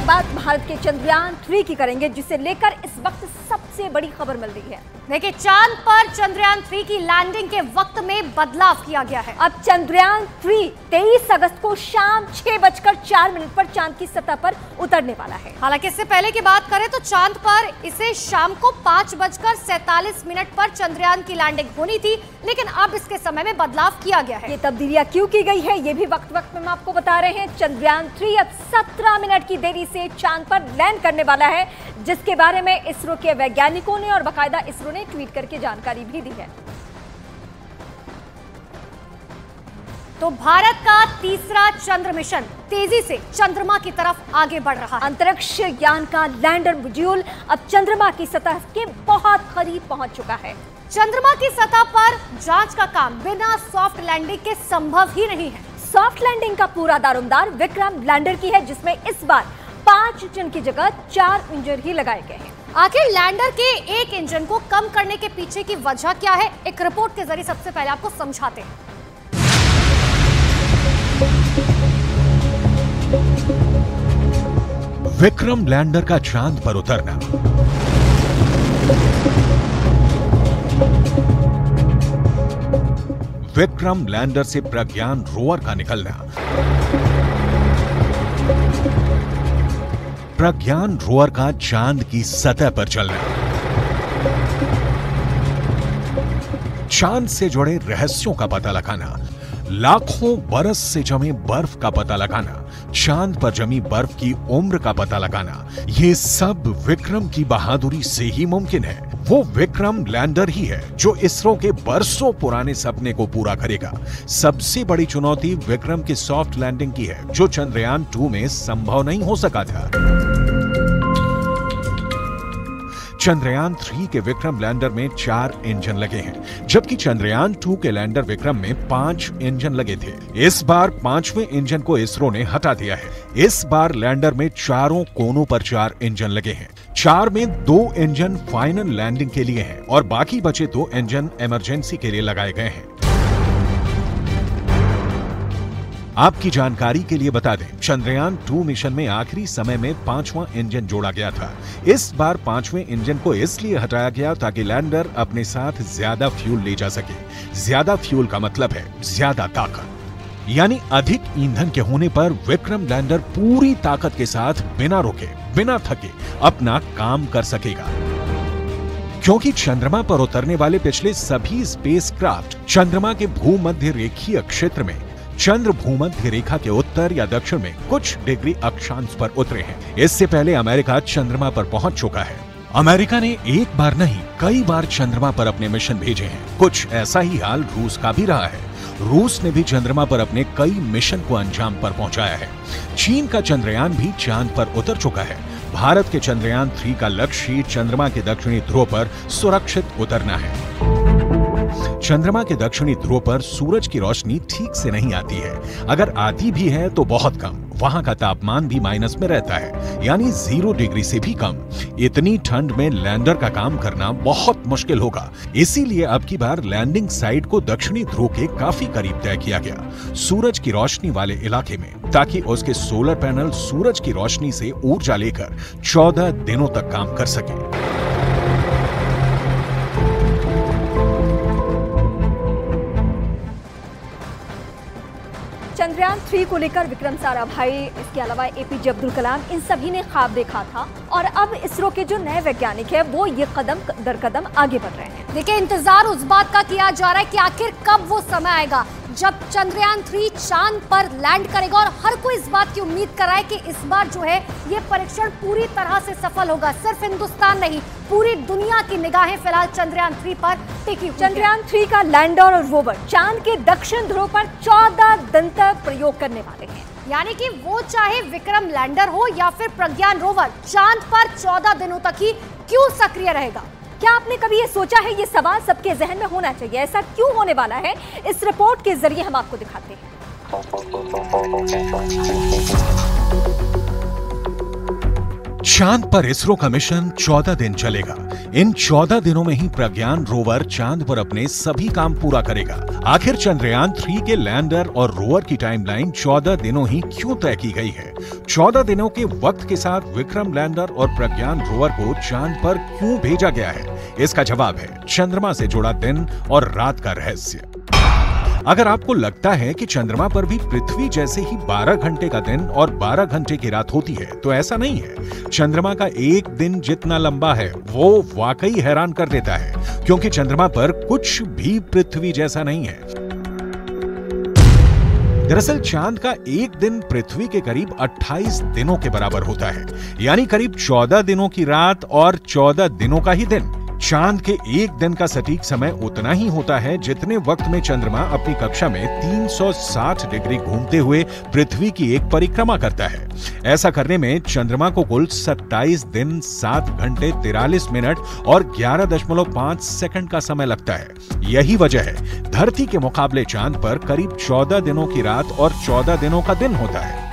अब बात भारत के चंद्रयान 3 की करेंगे, जिसे लेकर इस वक्त सबसे बड़ी खबर मिल रही है। देखिए, चांद पर चंद्रयान 3 की लैंडिंग के वक्त में बदलाव किया गया है। अब चंद्रयान 3 23 अगस्त को शाम 6:04 पर चांद की सतह पर उतरने वाला है। हालांकि इससे पहले की बात करें तो चांद पर इसे शाम को 5:47 पर चंद्रयान की लैंडिंग होनी थी, लेकिन अब इसके समय में बदलाव किया गया है। ये तब्दीलियां क्यों की गई है, ये भी वक्त वक्त में हम आपको बता रहे हैं। चंद्रयान 3 अब 17 मिनट की देरी से चांद पर लैंड करने वाला है, जिसके बारे में इसरो के वैज्ञानिकों ने और बाकायदा इसरो ने ट्वीट करके जानकारी भी दी है। तो भारत का तीसरा चंद्र मिशन तेजी से चंद्रमा की तरफ आगे बढ़ रहा है। अंतरिक्ष यान का लैंडर मॉड्यूल अब चंद्रमा की सतह के बहुत करीब पहुंच चुका है। चंद्रमा की सतह पर जांच का काम बिना सॉफ्ट लैंडिंग के संभव ही नहीं है। सॉफ्ट लैंडिंग का पूरा दारोमदार विक्रम लैंडर की है, जिसमें इस बार 5 इंजन की जगह 4 इंजन ही लगाए गए हैं। आखिर लैंडर के एक इंजन को कम करने के पीछे की वजह क्या है, एक रिपोर्ट के जरिए सबसे पहले आपको समझाते हैं। विक्रम लैंडर का चांद पर उतरना। विक्रम लैंडर से प्रज्ञान रोवर का निकलना। प्रज्ञान रोवर का चांद की सतह पर चलना। चांद से जुड़े रहस्यों का पता लगाना। लाखों बरस से जमे बर्फ का पता लगाना। चांद पर जमी बर्फ की उम्र का पता लगाना। ये सब विक्रम की बहादुरी से ही मुमकिन है। वो विक्रम लैंडर ही है जो इसरो के बरसों पुराने सपने को पूरा करेगा। सबसे बड़ी चुनौती विक्रम की सॉफ्ट लैंडिंग की है, जो चंद्रयान 2 में संभव नहीं हो सका था। चंद्रयान 3 के विक्रम लैंडर में 4 इंजन लगे हैं, जबकि चंद्रयान 2 के लैंडर विक्रम में 5 इंजन लगे थे। इस बार 5वें इंजन को इसरो ने हटा दिया है। इस बार लैंडर में चारों कोनों पर 4 इंजन लगे हैं। 4 में 2 इंजन फाइनल लैंडिंग के लिए हैं और बाकी बचे 2 इंजन इमरजेंसी के लिए लगाए गए हैं। आपकी जानकारी के लिए बता दें, चंद्रयान 2 मिशन में आखिरी समय में 5वां इंजन जोड़ा गया था। इस बार 5वें इंजन को इसलिए हटाया गया ताकि लैंडर अपने साथ ज्यादा फ्यूल ले जा सके। ज्यादा फ्यूल का मतलब है ज्यादा ताकत, यानी अधिक ईंधन के होने पर विक्रम लैंडर पूरी ताकत के साथ बिना रुके, बिना थके अपना काम कर सकेगा। क्योंकि चंद्रमा पर उतरने वाले पिछले सभी स्पेसक्राफ्ट चंद्रमा के भूमध्य रेखीय क्षेत्र में, चंद्र भूमध्य रेखा के उत्तर या दक्षिण में कुछ डिग्री अक्षांश पर उतरे हैं। इससे पहले अमेरिका चंद्रमा पर पहुंच चुका है। अमेरिका ने एक बार नहीं, कई बार चंद्रमा पर अपने मिशन भेजे हैं। कुछ ऐसा ही हाल रूस का भी रहा है। रूस ने भी चंद्रमा पर अपने कई मिशन को अंजाम पर पहुंचाया है। चीन का चंद्रयान भी चांद पर उतर चुका है। भारत के चंद्रयान 3 का लक्ष्य चंद्रमा के दक्षिणी ध्रुव पर सुरक्षित उतरना है। चंद्रमा के दक्षिणी ध्रुव पर सूरज की रोशनी ठीक से नहीं आती है। अगर आती भी है तो बहुत कम। वहां का तापमान भी माइनस में रहता है, यानी 0 डिग्री से भी कम। इतनी ठंड में लैंडर का काम करना बहुत मुश्किल होगा। इसीलिए अब की बार लैंडिंग साइट को दक्षिणी ध्रुव के काफी करीब तय किया गया, सूरज की रोशनी वाले इलाके में, ताकि उसके सोलर पैनल सूरज की रोशनी से ऊर्जा लेकर 14 दिनों तक काम कर सके। चंद्रयान 3 को लेकर विक्रम साराभाई, इसके अलावा एपीजे अब्दुल कलाम, इन सभी ने ख्वाब देखा था और अब इसरो के जो नए वैज्ञानिक हैं वो ये कदम दर कदम आगे बढ़ रहे हैं। देखिए, इंतजार उस बात का किया जा रहा है कि आखिर कब वो समय आएगा जब चंद्रयान 3 चांद पर लैंड करेगा, और हर कोई इस बात की उम्मीद कर रहा है कि इस बार जो है ये परीक्षण पूरी तरह से सफल होगा। सिर्फ हिंदुस्तान नहीं, पूरी दुनिया की निगाहें फिलहाल चंद्रयान 3 पर टिकी हुई हैं। चंद्रयान 3 का लैंडर और रोवर चांद के दक्षिण ध्रुव पर 14 दिन तक प्रयोग करने वाले हैं। यानी कि वो चाहे विक्रम लैंडर हो या फिर प्रज्ञान रोवर, चांद पर 14 दिनों तक ही क्यों सक्रिय रहेगा। क्या आपने कभी ये सोचा है? ये सवाल सबके जहन में होना चाहिए। ऐसा क्यों होने वाला है, इस रिपोर्ट के जरिए हम आपको दिखाते हैं। चांद पर इसरो का मिशन 14 दिन चलेगा। इन 14 दिनों में ही प्रज्ञान रोवर चांद पर अपने सभी काम पूरा करेगा। आखिर चंद्रयान 3 के लैंडर और रोवर की टाइमलाइन 14 दिनों ही क्यों तय की गई है? 14 दिनों के वक्त के साथ विक्रम लैंडर और प्रज्ञान रोवर को चांद पर क्यों भेजा गया है? इसका जवाब है चंद्रमा से जुड़ा दिन और रात का रहस्य। अगर आपको लगता है कि चंद्रमा पर भी पृथ्वी जैसे ही 12 घंटे का दिन और 12 घंटे की रात होती है, तो ऐसा नहीं है। चंद्रमा का एक दिन जितना लंबा है वो वाकई हैरान कर देता है, क्योंकि चंद्रमा पर कुछ भी पृथ्वी जैसा नहीं है। दरअसल चांद का एक दिन पृथ्वी के करीब 28 दिनों के बराबर होता है, यानी करीब 14 दिनों की रात और 14 दिनों का ही दिन। चांद के एक दिन का सटीक समय उतना ही होता है जितने वक्त में चंद्रमा अपनी कक्षा में 360 डिग्री घूमते हुए पृथ्वी की एक परिक्रमा करता है। ऐसा करने में चंद्रमा को कुल 27 दिन 7 घंटे 43 मिनट और 11.5 सेकंड का समय लगता है। यही वजह है धरती के मुकाबले चांद पर करीब 14 दिनों की रात और 14 दिनों का दिन होता है।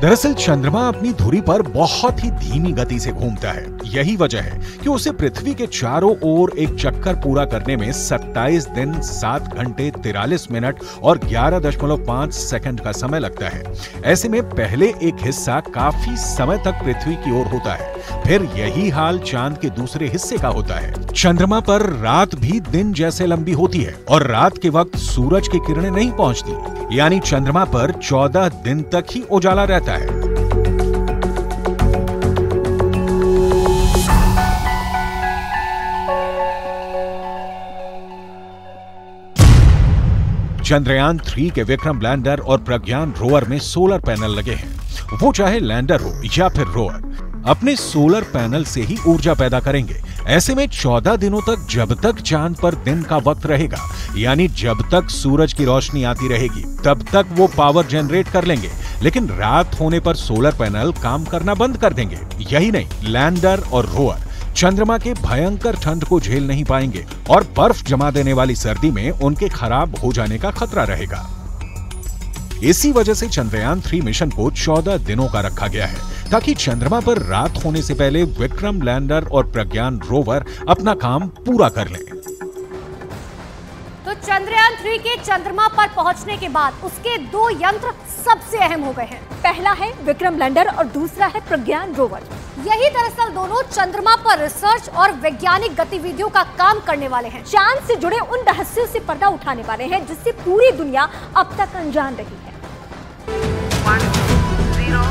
दरअसल चंद्रमा अपनी धुरी पर बहुत ही धीमी गति से घूमता है। यही वजह है कि उसे पृथ्वी के चारों ओर एक चक्कर पूरा करने में 27 दिन 7 घंटे 43 मिनट और 11.5 सेकंड का समय लगता है। ऐसे में पहले एक हिस्सा काफी समय तक पृथ्वी की ओर होता है, फिर यही हाल चांद के दूसरे हिस्से का होता है। चंद्रमा पर रात भी दिन जैसे लंबी होती है और रात के वक्त सूरज की किरणें नहीं पहुंचती, यानी चंद्रमा पर 14 दिन तक ही उजाला रहता है। चंद्रयान 3 के विक्रम लैंडर और प्रज्ञान रोवर में सोलर पैनल लगे हैं। वो चाहे लैंडर हो या फिर रोवर, अपने सोलर पैनल से ही ऊर्जा पैदा करेंगे। ऐसे में 14 दिनों तक जब तक चांद पर दिन का वक्त रहेगा, यानी जब तक सूरज की रोशनी आती रहेगी, तब तक वो पावर जनरेट कर लेंगे। लेकिन रात होने पर सोलर पैनल काम करना बंद कर देंगे। यही नहीं, लैंडर और रोवर चंद्रमा के भयंकर ठंड को झेल नहीं पाएंगे और बर्फ जमा देने वाली सर्दी में उनके खराब हो जाने का खतरा रहेगा। इसी वजह से चंद्रयान 3 मिशन को 14 दिनों का रखा गया है, ताकि चंद्रमा पर रात होने से पहले विक्रम लैंडर और प्रज्ञान रोवर अपना काम पूरा कर लें। तो चंद्रयान 3 के चंद्रमा पर पहुंचने के बाद उसके 2 यंत्र सबसे अहम हो गए हैं। पहला है विक्रम लैंडर और दूसरा है प्रज्ञान रोवर। यही दरअसल दोनों चंद्रमा पर रिसर्च और वैज्ञानिक गतिविधियों का काम करने वाले हैं। चांद से जुड़े उन रहस्यों से पर्दा उठाने वाले हैं जिससे पूरी दुनिया अब तक अनजान रही है। 1 0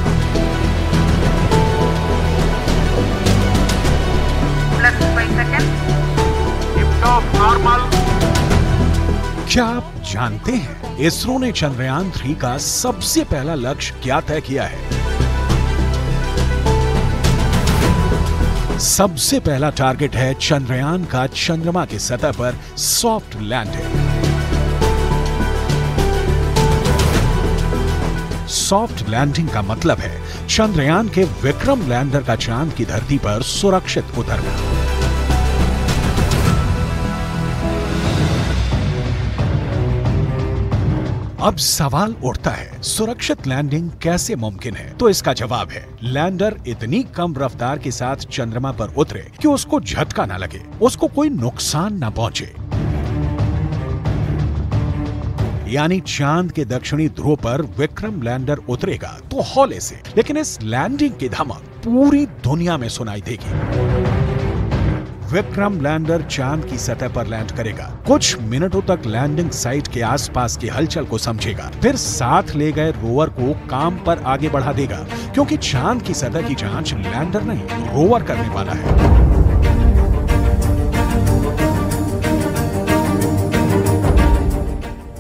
+5 सेकंड। Lift off normal. क्या आप जानते हैं इसरो ने चंद्रयान 3 का सबसे पहला लक्ष्य क्या तय किया है? सबसे पहला टारगेट है चंद्रयान का चंद्रमा की सतह पर सॉफ्ट लैंडिंग। सॉफ्ट लैंडिंग का मतलब है चंद्रयान के विक्रम लैंडर का चांद की धरती पर सुरक्षित उतरना। अब सवाल उठता है, सुरक्षित लैंडिंग कैसे मुमकिन है? तो इसका जवाब है, लैंडर इतनी कम रफ्तार के साथ चंद्रमा पर उतरे कि उसको झटका ना लगे, उसको कोई नुकसान ना पहुंचे। यानी चांद के दक्षिणी ध्रुव पर विक्रम लैंडर उतरेगा तो हौले से, लेकिन इस लैंडिंग की धमक पूरी दुनिया में सुनाई देगी। विक्रम लैंडर चांद की सतह पर लैंड करेगा, कुछ मिनटों तक लैंडिंग साइट के आसपास की हलचल को समझेगा, फिर साथ ले गए रोवर को काम पर आगे बढ़ा देगा, क्योंकि चांद की सतह की जांच लैंडर नहीं रोवर करने वाला है।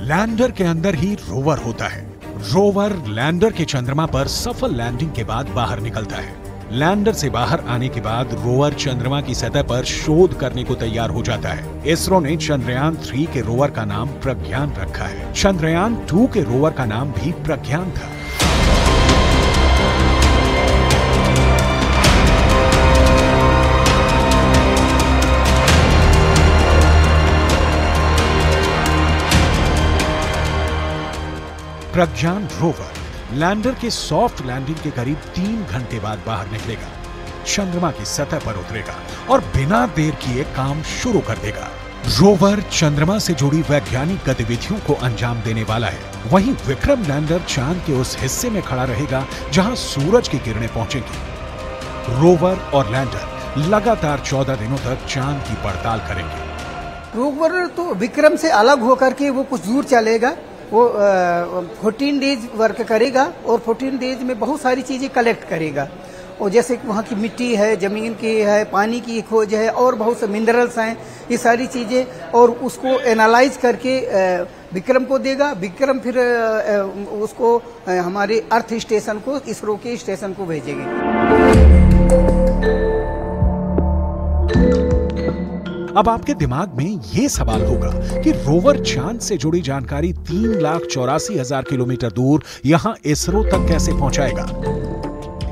लैंडर के अंदर ही रोवर होता है। रोवर लैंडर के चंद्रमा पर सफल लैंडिंग के बाद बाहर निकलता है। लैंडर से बाहर आने के बाद रोवर चंद्रमा की सतह पर शोध करने को तैयार हो जाता है। इसरो ने चंद्रयान 3 के रोवर का नाम प्रज्ञान रखा है। चंद्रयान 2 के रोवर का नाम भी प्रज्ञान था। प्रज्ञान रोवर लैंडर के सॉफ्ट लैंडिंग के करीब 3 घंटे बाद बाहर निकलेगा। चंद्रमा की सतह पर उतरेगा और बिना देर किए काम शुरू कर देगा। रोवर चंद्रमा से जुड़ी वैज्ञानिक गतिविधियों को अंजाम देने वाला है। वहीं विक्रम लैंडर चांद के उस हिस्से में खड़ा रहेगा जहां सूरज की किरणें पहुंचेंगी। रोवर और लैंडर लगातार 14 दिनों तक चांद की पड़ताल करेंगे। रोवर तो विक्रम से अलग होकर के वो कुछ दूर चलेगा, वो 14 डेज वर्क करेगा और 14 डेज में बहुत सारी चीजें कलेक्ट करेगा। और जैसे वहाँ की मिट्टी है, जमीन की है, पानी की खोज है और बहुत से मिनरल्स हैं, ये सारी चीजें, और उसको एनालाइज करके विक्रम को देगा। विक्रम फिर उसको हमारे अर्थ स्टेशन को, इसरो के स्टेशन को भेजेंगे। अब आपके दिमाग में ये सवाल होगा कि रोवर चांद से जुड़ी जानकारी 3,84,000 किलोमीटर दूर यहां इसरो तक कैसे पहुंचाएगा।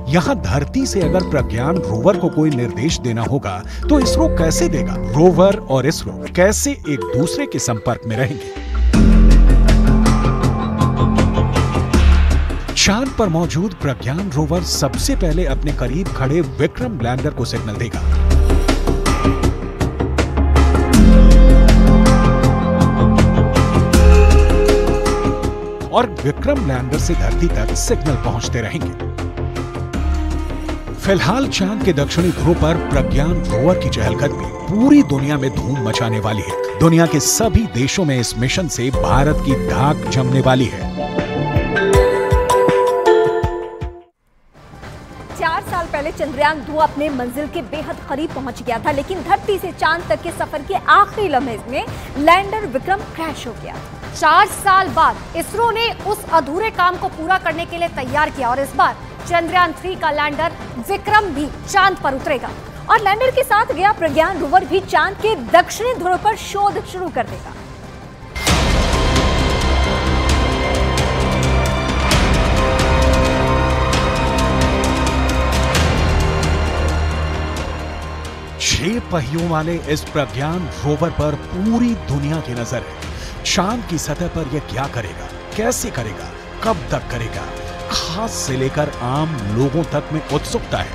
यहां धरती से अगर प्रज्ञान रोवर को कोई निर्देश देना होगा तो इसरो कैसे देगा। रोवर और इसरो कैसे एक दूसरे के संपर्क में रहेंगे। चांद पर मौजूद प्रज्ञान रोवर सबसे पहले अपने करीब खड़े विक्रम लैंडर को सिग्नल देगा। और विक्रम लैंडर से धरती तक सिग्नल पहुंचते रहेंगे। फिलहाल चांद के दक्षिणी ध्रुव पर प्रज्ञान रोवर की चहलकदमी पूरी दुनिया में धूम मचाने वाली है। दुनिया के सभी देशों में इस मिशन से भारत की धाक जमने वाली है। 4 साल पहले चंद्रयान 2 अपने मंजिल के बेहद करीब पहुंच गया था, लेकिन धरती से चांद तक के सफर के आखिरी लम्हे में लैंडर विक्रम क्रैश हो गया। 4 साल बाद इसरो ने उस अधूरे काम को पूरा करने के लिए तैयार किया और इस बार चंद्रयान 3 का लैंडर विक्रम भी चांद पर उतरेगा और लैंडर के साथ गया प्रज्ञान रोवर भी चांद के दक्षिणी ध्रुव पर शोध शुरू कर देगा। छह पहियों वाले इस प्रज्ञान रोवर पर पूरी दुनिया की नजर है। चांद की सतह पर यह क्या करेगा, कैसे करेगा, कब तक करेगा, खास से लेकर आम लोगों तक में उत्सुकता है।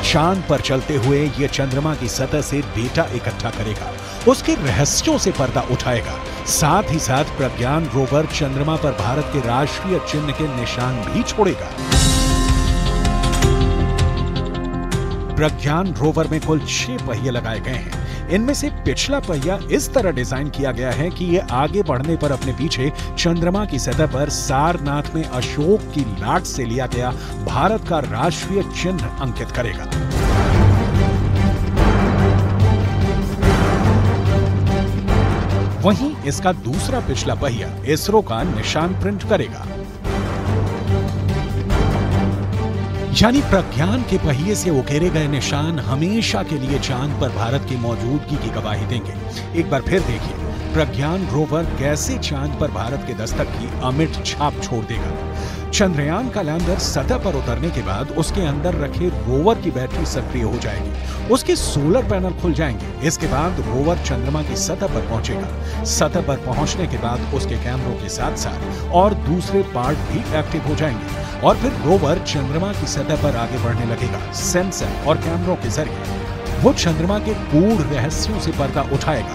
चांद पर चलते हुए यह चंद्रमा की सतह से डेटा इकट्ठा करेगा, उसके रहस्यों से पर्दा उठाएगा। साथ ही साथ प्रज्ञान रोवर चंद्रमा पर भारत के राष्ट्रीय चिन्ह के निशान भी छोड़ेगा। प्रज्ञान रोवर में कुल 6 पहिए लगाए गए हैं। इनमें से पिछला पहिया इस तरह डिजाइन किया गया है कि यह आगे बढ़ने पर अपने पीछे चंद्रमा की सतह पर सारनाथ में अशोक की लाट से लिया गया भारत का राष्ट्रीय चिन्ह अंकित करेगा। वहीं इसका दूसरा पिछला पहिया इसरो का निशान प्रिंट करेगा। यानी प्रज्ञान के पहिए से उकेरे गए निशान हमेशा के लिए चांद पर भारत की मौजूदगी की गवाही देंगे। एक बार फिर देखिए प्रज्ञान रोवर कैसे चांद पर भारत के दस्तक की अमिट छाप छोड़ देगा। चंद्रयान का लैंडर सतह पर उतरने के बाद उसके अंदर रखे रोवर की बैटरी सक्रिय हो जाएगी, उसके सोलर पैनल खुल जाएंगे। इसके बाद रोवर चंद्रमा की सतह पर पहुंचेगा। सतह पर पहुंचने के बाद उसके कैमरों के साथ साथ और दूसरे पार्ट भी एक्टिव हो जाएंगे और फिर रोवर चंद्रमा की सतह पर आगे बढ़ने लगेगा। सेंसर और कैमरों के जरिए वो चंद्रमा के गूढ़ रहस्यों से पर्दा उठाएगा।